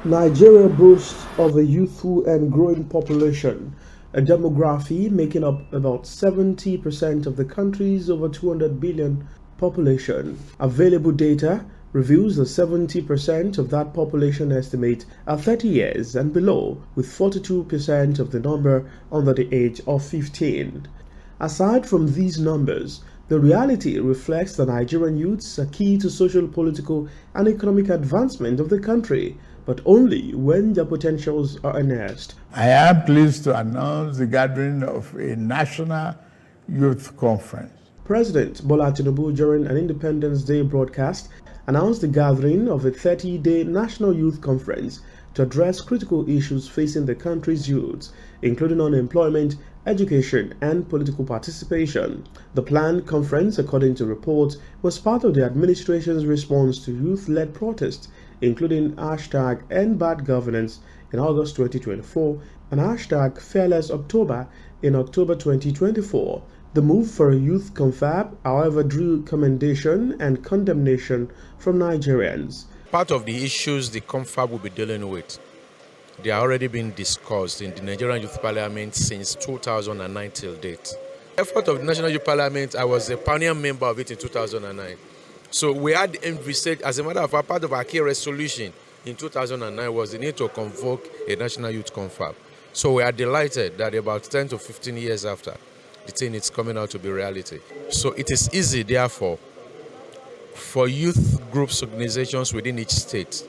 Nigeria boasts of a youthful and growing population, a demography making up about 70% of the country's over 200 billion population. Available data reveals that 70% of that population estimate are 30 years and below, with 42% of the number under the age of 15. Aside from these numbers, the reality reflects that Nigerian youths are key to social, political, and economic advancement of the country, but only when their potentials are harnessed. I am pleased to announce the gathering of a National Youth Conference. President Bola Tinubu, during an Independence Day broadcast, announced the gathering of a 30-day National Youth Conference to address critical issues facing the country's youths, including unemployment, education, and political participation. The planned conference, according to reports, was part of the administration's response to youth-led protests, including #EndBadGovernance in August 2024 and #Fearless October in October 2024. The move for a youth confab, however, drew commendation and condemnation from Nigerians. Part of the issues the confab will be dealing with, they are already being discussed in the Nigerian Youth Parliament since 2009 till date. The effort of the National Youth Parliament, I was a pioneer member of it in 2009. So we had envisaged, as a matter of fact, part of our key resolution in 2009 was the need to convoke a National Youth Confab. So we are delighted that about 10 to 15 years after, the thing is coming out to be reality. So it is easy, therefore, for youth groups, organizations within each state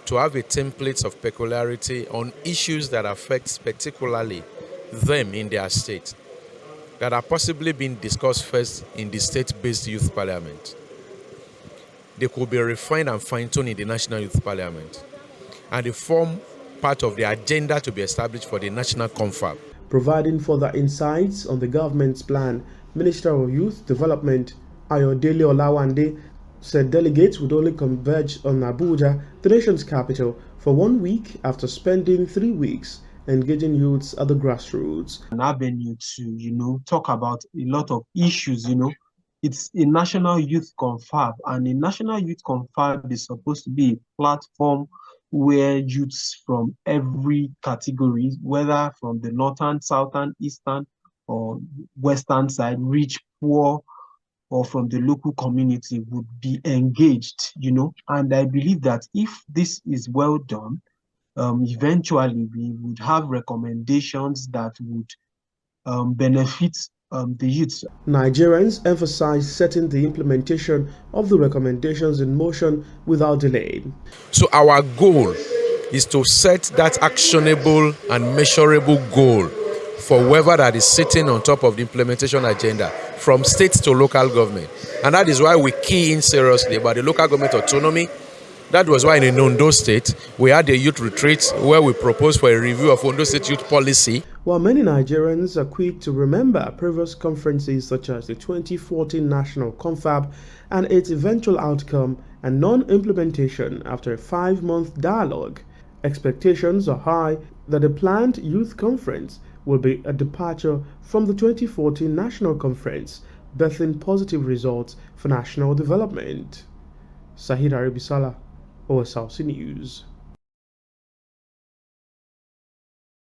to have a template of peculiarity on issues that affect particularly them in their state, that are possibly being discussed first in the state-based youth parliament. They could be refined and fine-tuned in the National Youth Parliament, and they form part of the agenda to be established for the National Confab. Providing further insights on the government's plan, Minister of Youth Development Ayodele Olawande said delegates would only converge on Abuja, the nation's capital, for 1 week after spending 3 weeks engaging youths at the grassroots. An avenue to, talk about a lot of issues, It's a National Youth Confab, and a National Youth Confab is supposed to be a platform where youths from every category, whether from the northern, southern, eastern, or western side, rich, poor, or from the local community, would be engaged, And I believe that if this is well done, eventually we would have recommendations that would benefit the youth. Nigerians emphasize setting the implementation of the recommendations in motion without delay. So our goal is to set that actionable and measurable goal for whoever that is sitting on top of the implementation agenda, from state to local government. And that is why we key in seriously about the local government autonomy. That was why in Ondo State, we had a youth retreat where we proposed for a review of Ondo State youth policy. While many Nigerians are quick to remember previous conferences such as the 2014 National Confab and its eventual outcome and non-implementation after a 5-month dialogue, expectations are high that the planned youth conference will be a departure from the 2014 National Conference, birthing positive results for national development. Zaheed Aribisala, OSRC News.